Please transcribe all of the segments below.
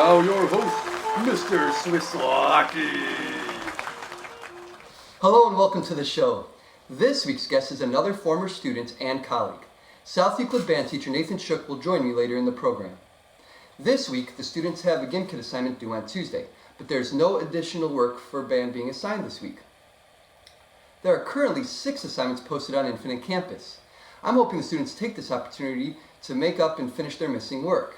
now your host, Mr. Swisslocki. Hello and welcome to the show. This week's guest is another former student and colleague. South Euclid band teacher Nathan Shook will join me later in the program. This week, the students have a Gim Kit assignment due on Tuesday, but there's no additional work for band being assigned this week. There are currently 6 assignments posted on Infinite Campus. I'm hoping the students take this opportunity to make up and finish their missing work.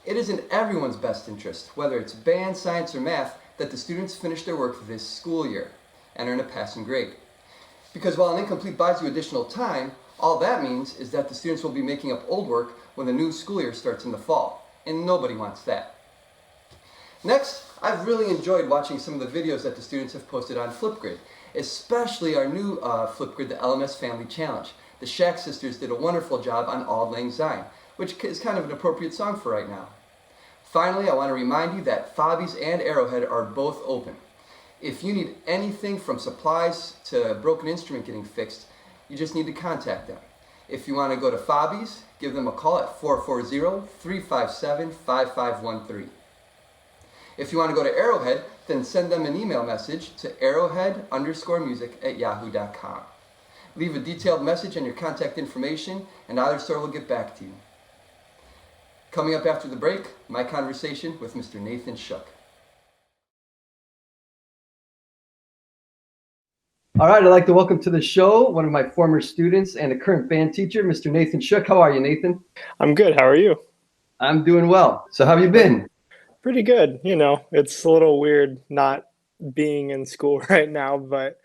It is in everyone's best interest, whether it's band, science, or math, that the students finish their work this school year and earn a passing grade. Because while an incomplete buys you additional time, all that means is that the students will be making up old work when the new school year starts in the fall, and nobody wants that. Next, I've really enjoyed watching some of the videos that the students have posted on Flipgrid, especially our new Flipgrid, the LMS Family Challenge. The Shack sisters did a wonderful job on Auld Lang Syne, which is kind of an appropriate song for right now. Finally, I want to remind you that Fobbies and Arrowhead are both open. If you need anything from supplies to a broken instrument getting fixed, you just need to contact them. If you want to go to Fobbies, give them a call at 440-357-5513. If you want to go to Arrowhead, then send them an email message to arrowhead_music@yahoo.com. Leave a detailed message and your contact information, and either store will get back to you. Coming up after the break, my conversation with Mr. Nathan Shook. All right, I'd like to welcome to the show one of my former students and a current band teacher, Mr. Nathan Shook. How are you, Nathan? I'm good. How are you? I'm doing well. So how have you been? Pretty good. You know, it's a little weird not being in school right now, but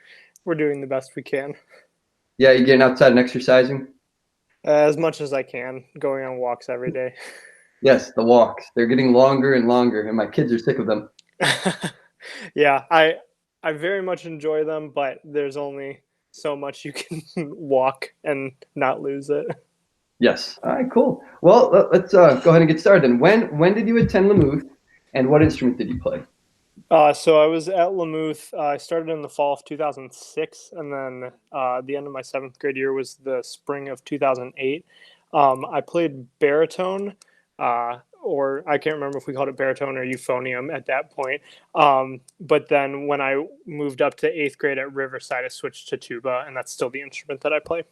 we're doing the best we can. Yeah, you getting outside and exercising? As much as I can, going on walks every day. Yes, the walks. They're getting longer and longer, and my kids are sick of them. Yeah, I very much enjoy them, but there's only so much you can walk and not lose it. Yes. All right, cool. Well, let's go ahead and get started. And when did you attend Lamouth, and what instrument did you play? So I was at Lamouth. I started in the fall of 2006, and then the end of my 7th grade year was the spring of 2008. I played baritone, or I can't remember if we called it baritone or euphonium at that point. But then when I moved up to 8th grade at Riverside, I switched to tuba, and that's still the instrument that I play.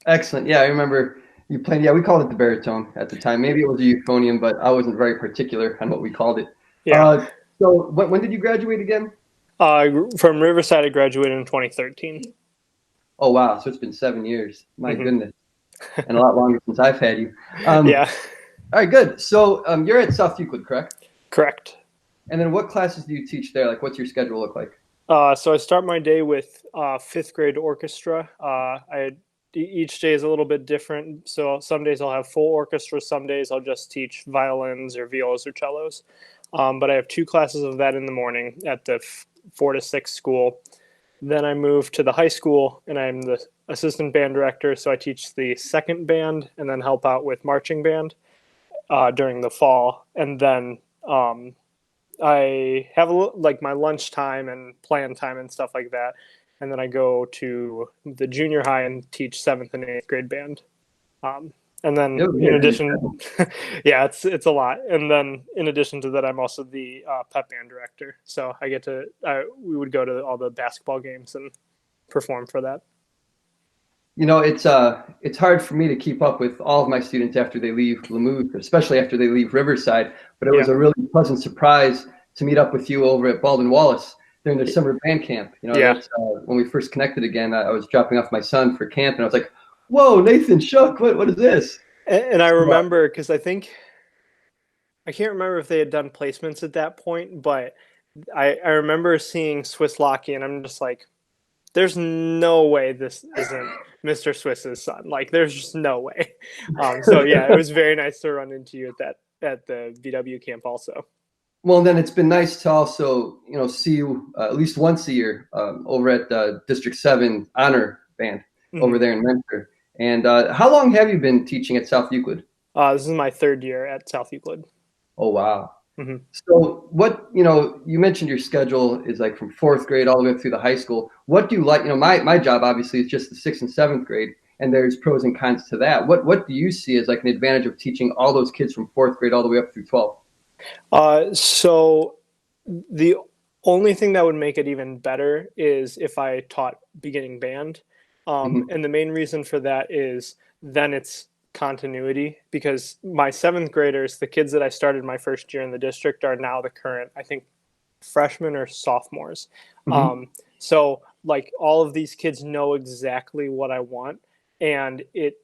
Excellent. Yeah, I remember you played. Yeah, we called it the baritone at the time. Maybe it was a euphonium, but I wasn't very particular on what we called it. Yeah. So when did you graduate again? From Riverside, I graduated in 2013. Oh, wow. So it's been 7 years. My goodness. And a lot longer since I've had you. Yeah. All right, good. So you're at South Euclid, correct? Correct. And then what classes do you teach there? Like, what's your schedule look like? So I start my day with 5th grade orchestra. Each day is a little bit different. So some days I'll have full orchestra. Some days I'll just teach violins or violas or cellos. But I have 2 classes of that in the morning at the 4 to 6 school. Then I move to the high school, and I'm the assistant band director. So I teach the 2nd band and then help out with marching band during the fall. And then I have my lunch time and plan time and stuff like that. And then I go to the junior high and teach 7th and 8th grade band. And then in addition, yeah, it's a lot. And then in addition to that, I'm also the pep band director. So I get to, we would go to all the basketball games and perform for that. You know, it's hard for me to keep up with all of my students after they leave Lamouth, especially after they leave Riverside. But it was a really pleasant surprise to meet up with you over at Baldwin Wallace during the summer band camp. You know, that's, when we first connected again, I was dropping off my son for camp, and I was like, whoa, Nathan Shook, what is this? And I remember, because I can't remember if they had done placements at that point, but I remember seeing Swisslocki, and I'm just like, there's no way this isn't Mr. Swiss's son. Like, there's just no way. So yeah, it was very nice to run into you at the VW camp also. Well, then it's been nice to also, you know, see you at least once a year over at District 7 Honor Band over there in Mentor. And how long have you been teaching at South Euclid? This is my 3rd year at South Euclid. Oh, wow. So what, you know, you mentioned your schedule is like from 4th grade all the way up through the high school. What do you like? You know, my job obviously is just the 6th and 7th grade. and there's pros and cons to that. What do you see as like an advantage of teaching all those kids from fourth grade all the way up through 12th? So the only thing that would make it even better is if I taught beginning band. Mhm. And the main reason for that is then it's continuity, because my seventh graders, the kids that I started my first year in the district, are now the current, I think, freshmen or sophomores. Mhm. So like all of these kids know exactly what I want, and it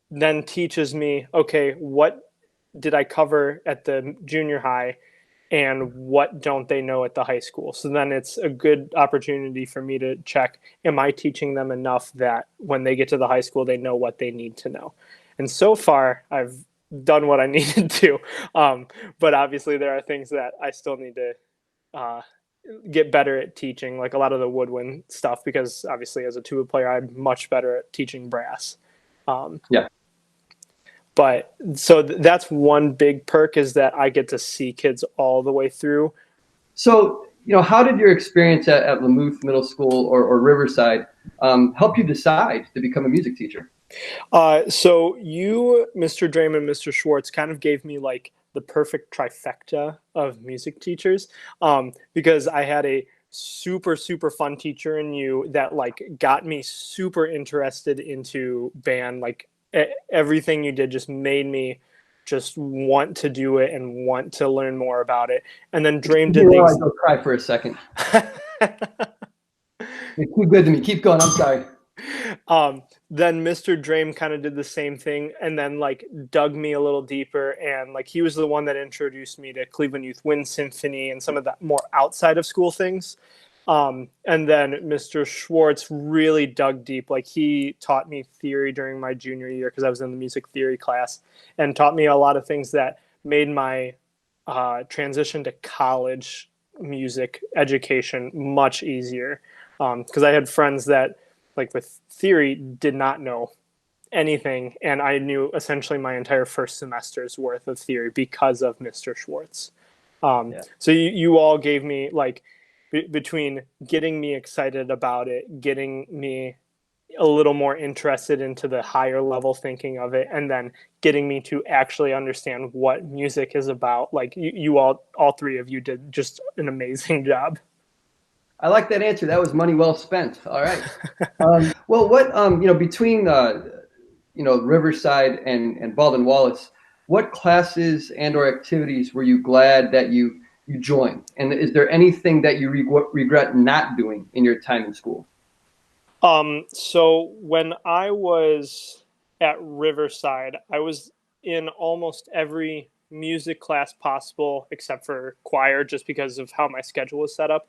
then teaches me, okay, what did I cover at the junior high and what don't they know at the high school? So then it's a good opportunity for me to check, am I teaching them enough that when they get to the high school, they know what they need to know? And so far, I've done what I needed to. But obviously, there are things that I still need to uh, get better at teaching, like a lot of the woodwind stuff, because obviously, as a tuba player, I'm much better at teaching brass. Um, Yeah. but so that's one big perk, is that I get to see kids all the way through. So, how did your experience at Lamouth Middle School or Riverside help you decide to become a music teacher? So you, Mr. Draymond, Mr. Schwartz, kind of gave me like the perfect trifecta of music teachers, because I had a super fun teacher in you that like got me super interested into band. Like everything you did just made me just want to do it and want to learn more about it. And then Dream did I things. go cry for a second. It's too good to me. Keep going. I'm sorry. Then Mr. Drame kind of did the same thing, and then like dug me a little deeper, and like he was the one that introduced me to Cleveland Youth Wind Symphony and some of that more outside of school things. And then Mr. Schwartz really dug deep. Like he taught me theory during my junior year, because I was in the music theory class, and taught me a lot of things that made my transition to college music education much easier. Because I had friends that, like with theory, did not know anything, and I knew essentially my entire first semester's worth of theory because of Mr. Schwartz. Yeah. So you all gave me like between getting me excited about it, getting me a little more interested into the higher level thinking of it, and then getting me to actually understand what music is about. Like you all three of you did just an amazing job. I like that answer. That was money well spent. All right. Well, what between Riverside and Baldwin Wallace, what classes and/or activities were you glad that you joined? And is there anything that you regret not doing in your time in school? So when I was at Riverside, I was in almost every music class possible except for choir, just because of how my schedule was set up.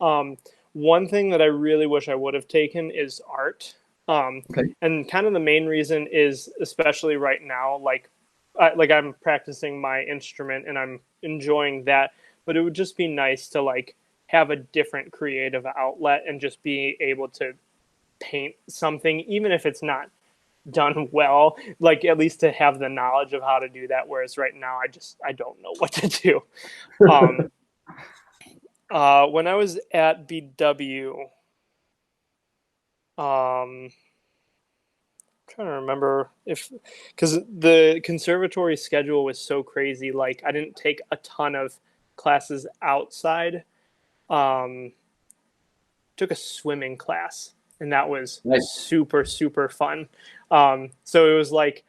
Um, One thing that I really wish I would have taken is art. Okay. And kind of the main reason is, especially right now, like I'm practicing my instrument and I'm enjoying that, but it would just be nice to like have a different creative outlet and just be able to paint something, even if it's not done well, like at least to have the knowledge of how to do that. Whereas right now, I don't know what to do. Um, when I was at BW, trying to remember if, because the conservatory schedule was so crazy, like I didn't take a ton of classes outside. Um, took a swimming class, and that was Nice. super fun. So it was like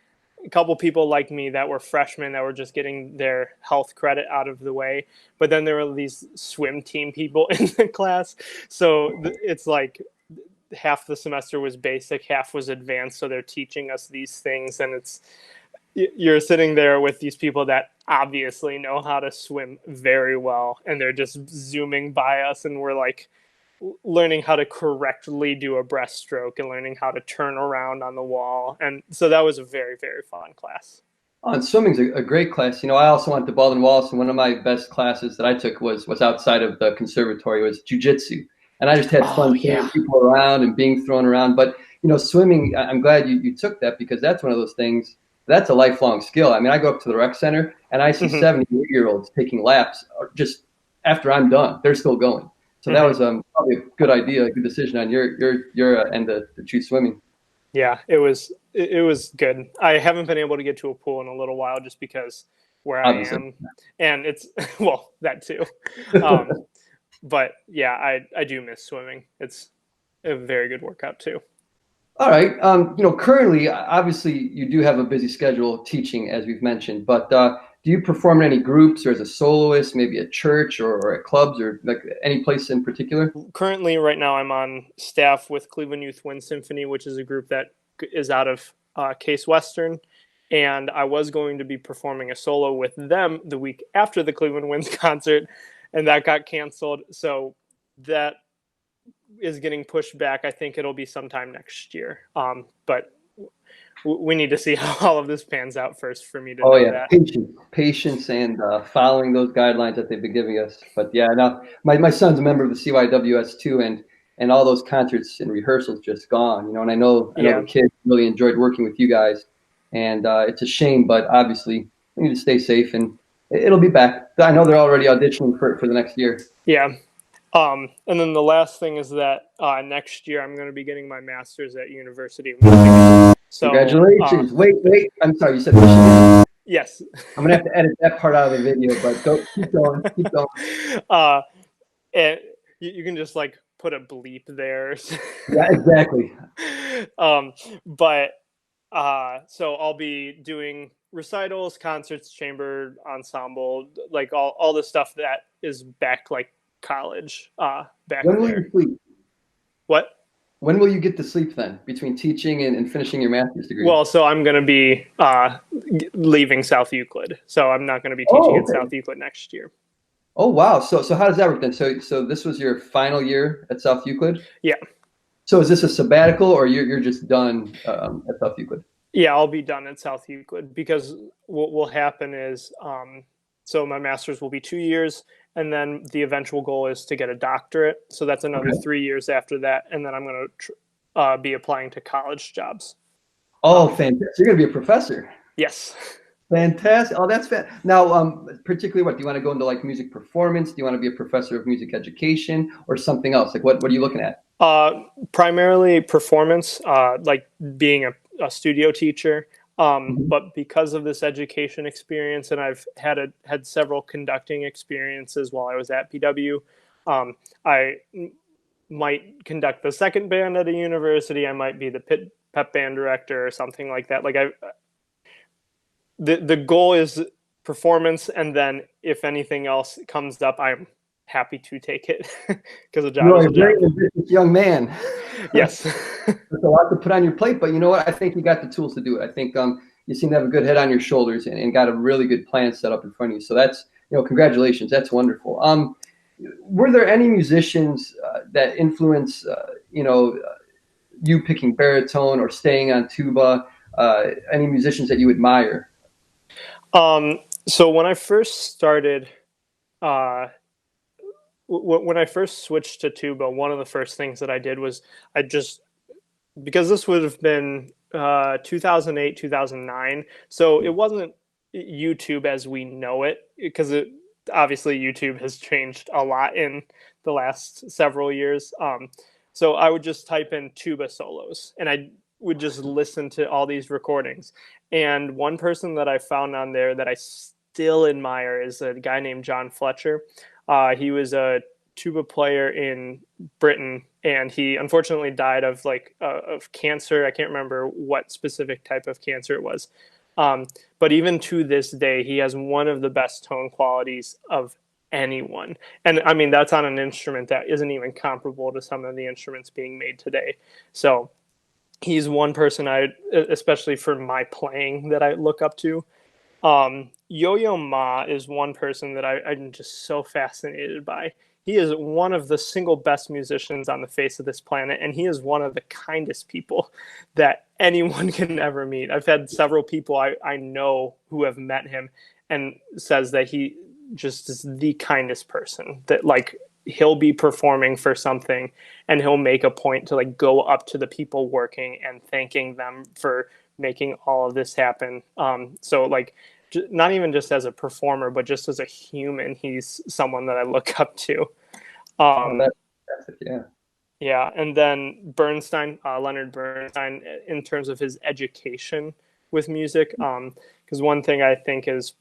a couple people like me that were freshmen that were just getting their health credit out of the way, but then there were these swim team people in the class. So it's like half the semester was basic, half was advanced, so they're teaching us these things, and you're sitting there with these people that obviously know how to swim very well, and they're just zooming by us, and we're like learning how to correctly do a breaststroke and learning how to turn around on the wall. And so that was a very fun class. And swimming's a great class. I also went to Baldwin Wallace, and one of my best classes that I took was outside of the conservatory, was jujitsu. And I just had Oh fun yeah. throwing people around and being thrown around. But swimming, I'm glad you took that, because that's one of those things that's a lifelong skill. I mean, I go up to the rec center and I see Mm-hmm. 78-year-olds taking laps just after I'm done. They're still going. So that Mm-hmm. was probably a good idea, a good decision on your end to choose swimming. Yeah, it was good. I haven't been able to get to a pool in a little while just because where I Obviously. am, and it's well that too. Um, but yeah, I do miss swimming. It's a very good workout too. All right. Currently, obviously, you do have a busy schedule teaching, as we've mentioned, but do you perform in any groups or as a soloist, maybe at church or at clubs or like any place in particular? Currently, right now, I'm on staff with Cleveland Youth Wind Symphony, which is a group that is out of Case Western. And I was going to be performing a solo with them the week after the Cleveland Winds concert, and that got canceled. So that is getting pushed back. I think it'll be sometime next year. But we need to see how all of this pans out first for me to Oh know yeah, that. patience, and following those guidelines that they've been giving us. But yeah, now my son's a member of the CYWS too, and all those concerts and rehearsals just gone. And I know Yeah. the kids really enjoyed working with you guys, and it's a shame, but obviously we need to stay safe, and it'll be back. I know they're already auditioning for the next year. Yeah. And then the last thing is that next year I'm going to be getting my master's at University of Michigan. So Congratulations! Wait, I'm sorry, you said Michigan. yes, I'm gonna have to edit that part out of the video, but go keep going. uh, and you can just like put a bleep there. Yeah, exactly. um, but so I'll be doing recitals, concerts, chamber ensemble, like all the stuff that is back like college back When will you there. sleep? What? When will you get to sleep then, between teaching and finishing your master's degree? Well, so I'm going to be leaving South Euclid, so I'm not going to be teaching Oh, at okay. South Euclid next year. Oh, wow. So how does that work then? So this was your final year at South Euclid? Yeah, So is this a sabbatical, or you're just done at South Euclid? yeah, I'll be done at South Euclid because what will happen is, so my master's will be 2 years, and then the eventual goal is to get a doctorate. So that's another Okay. 3 years after that, and then I'm going to be applying to college jobs. Oh, Um, fantastic. You're going to be a professor. yes. Fantastic. Oh, that's now, particularly what do you want to go into, like music performance? Do you want to be a professor of music education or something else? Like what are you looking at? Primarily performance, like being a studio teacher. Mhm. But because of this education experience, and I've had several conducting experiences while I was at PW, I might conduct the second band at a university. I might be the pep band director or something like that. Like the goal is performance, and then if anything else comes up, I'm happy to take it because a You job are is a a very job. ambitious young man. Yes. That's a lot to put on your plate, but you know what? I think you got the tools to do it. I think you seem to have a good head on your shoulders and got a really good plan set up in front of you. So that's, congratulations. That's wonderful. Were there any musicians that influence, you picking baritone or staying on tuba? Any musicians that you admire? So when I first started, uh, when I first switched to tuba, one of the first things that I did was I just, because this would have been 2008, 2009. So it wasn't YouTube as we know it, because obviously YouTube has changed a lot in the last several years. So I would just type in tuba solos, and I would just listen to all these recordings. And one person that I found on there that I still admire is a guy named John Fletcher. He was a tuba player in Britain, and he unfortunately died of of cancer. I can't remember what specific type of cancer it was. But even to this day, he has one of the best tone qualities of anyone. And I mean, that's on an instrument that isn't even comparable to some of the instruments being made today. So he's one person especially for my playing, that I look up to. Yo-Yo Ma is one person that I'm just so fascinated by. He is one of the single best musicians on the face of this planet, and he is one of the kindest people that anyone can ever meet. I've had several people I know who have met him and says that he just is the kindest person, that like he'll be performing for something and he'll make a point to like go up to the people working and thanking them for making all of this happen. So like not even just as a performer, but just as a human, he's someone that I look up to. Oh, Um, that's fantastic. Yeah. Yeah, and then Bernstein, Leonard Bernstein, in terms of his education with music, because one thing I think is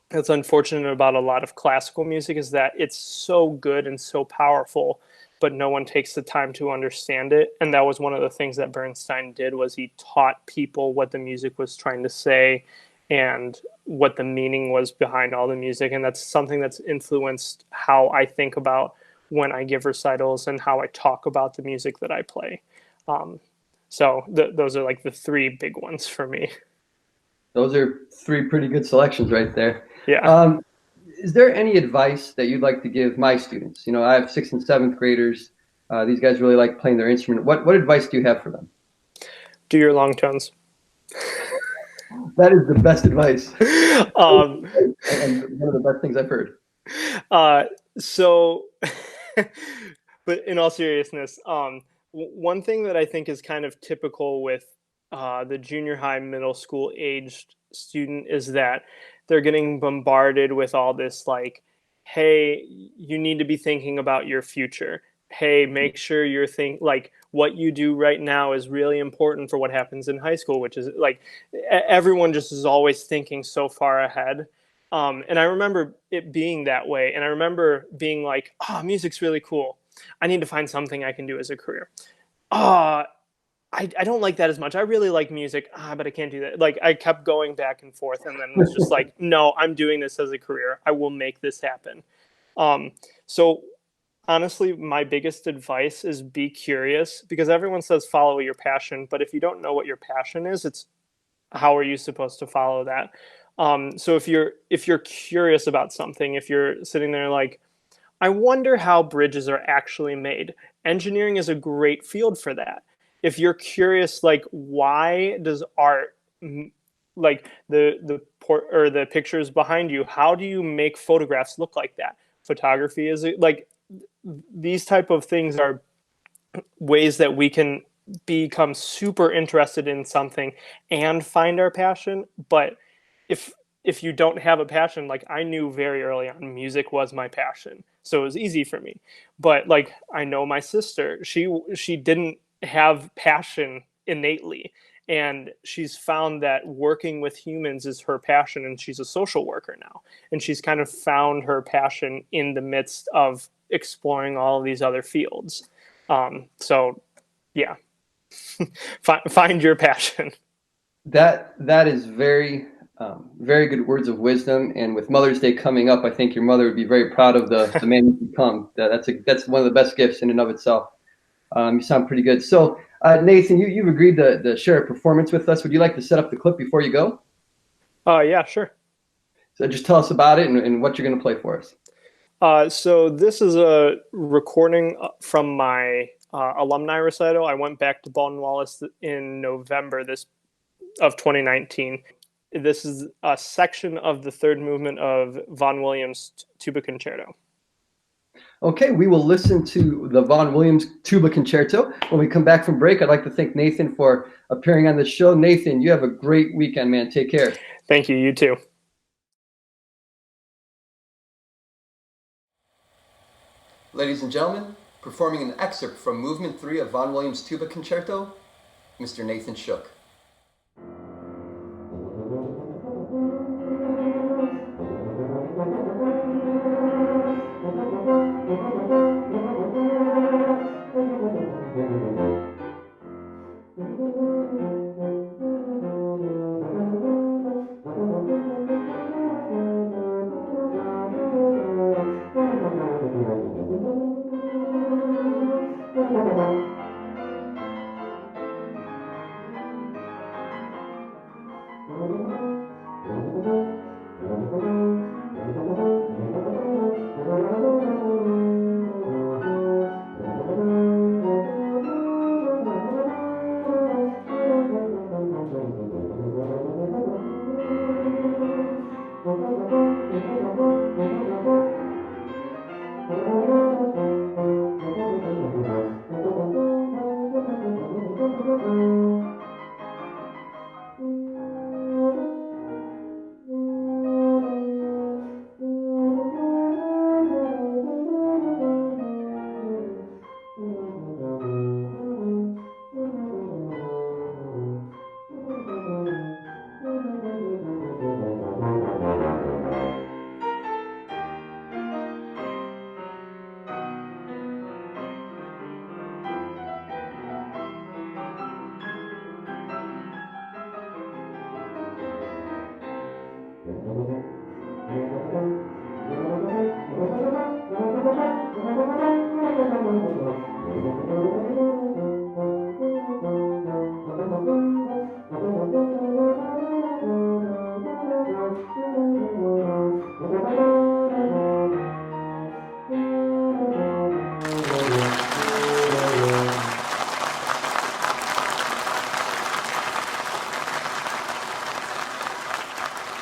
that's unfortunate about a lot of classical music is that it's so good and so powerful, but no one takes the time to understand it. And that was one of the things that Bernstein did was he taught people what the music was trying to say and what the meaning was behind all the music. And that's something that's influenced how I think about when I give recitals and how I talk about the music that I play. Those are like the three big ones for me. Those are three pretty good selections right there. Yeah. Is there any advice that you'd like to give my students? I have 6th and 7th graders. These guys really like playing their instrument. What advice do you have for them? Do your long tones. That is the best advice. um, And one of the best things I've heard. so, but in all seriousness, one thing that I think is kind of typical with the junior high, middle school aged student is that they're getting bombarded with all this like, hey, you need to be thinking about your future. Hey, make sure you're like what you do right now is really important for what happens in high school, which is like everyone just is always thinking so far ahead. And I remember it being that way. And I remember being like, oh, music's really cool. I need to find something I can do as a career. Oh, I don't like that as much. I really like music, but I can't do that. Like I kept going back and forth and then was just like, no, I'm doing this as a career. I will make this happen. So honestly, my biggest advice is be curious because everyone says follow your passion. But if you don't know what your passion is, it's how are you supposed to follow that? So if you're curious about something, if you're sitting there like, I wonder how bridges are actually made. Engineering is a great field for that. If you're curious, like why does art, like the pictures behind you, how do you make photographs look like that? Photography is like these type of things are ways that we can become super interested in something and find our passion. But if if you don't have a passion, like I knew very early on music was my passion, so it was easy for me. But like I know my sister, she didn't have passion innately, and she's found that working with humans is her passion, and she's a social worker now, and she's kind of found her passion in the midst of exploring all of these other fields. So yeah, find your passion. That is very good words of wisdom. And with Mother's Day coming up, I think your mother would be very proud of the man you've become. That's one of the best gifts in and of itself. You sound pretty good. So, Nathan, you've agreed to share a performance with us. Would you like to set up the clip before you go? Yeah, sure. So just tell us about it and what you're going to play for us. So this is a recording from my alumni recital. I went back to Baldwin Wallace in November of 2019. This is a section of the third movement of Vaughan Williams' Tuba Concerto. Okay, we will listen to the Vaughan Williams Tuba Concerto. When we come back from break, I'd like to thank Nathan for appearing on the show. Nathan, you have a great weekend, man. Take care. Thank you. You too. Ladies and gentlemen, performing an excerpt from Movement 3 of Vaughan Williams' Tuba Concerto, Mr. Nathan Shook.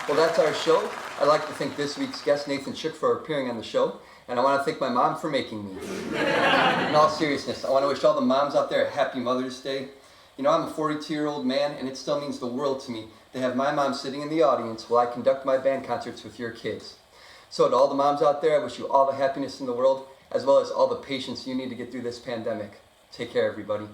Well, that's our show. I'd like to thank this week's guest, Nathan Shook, for appearing on the show. And I want to thank my mom for making me. In all seriousness, I want to wish all the moms out there a happy Mother's Day. You know, I'm a 42-year-old man, and it still means the world to me to have my mom sitting in the audience while I conduct my band concerts with your kids. So to all the moms out there, I wish you all the happiness in the world, as well as all the patience you need to get through this pandemic. Take care, everybody.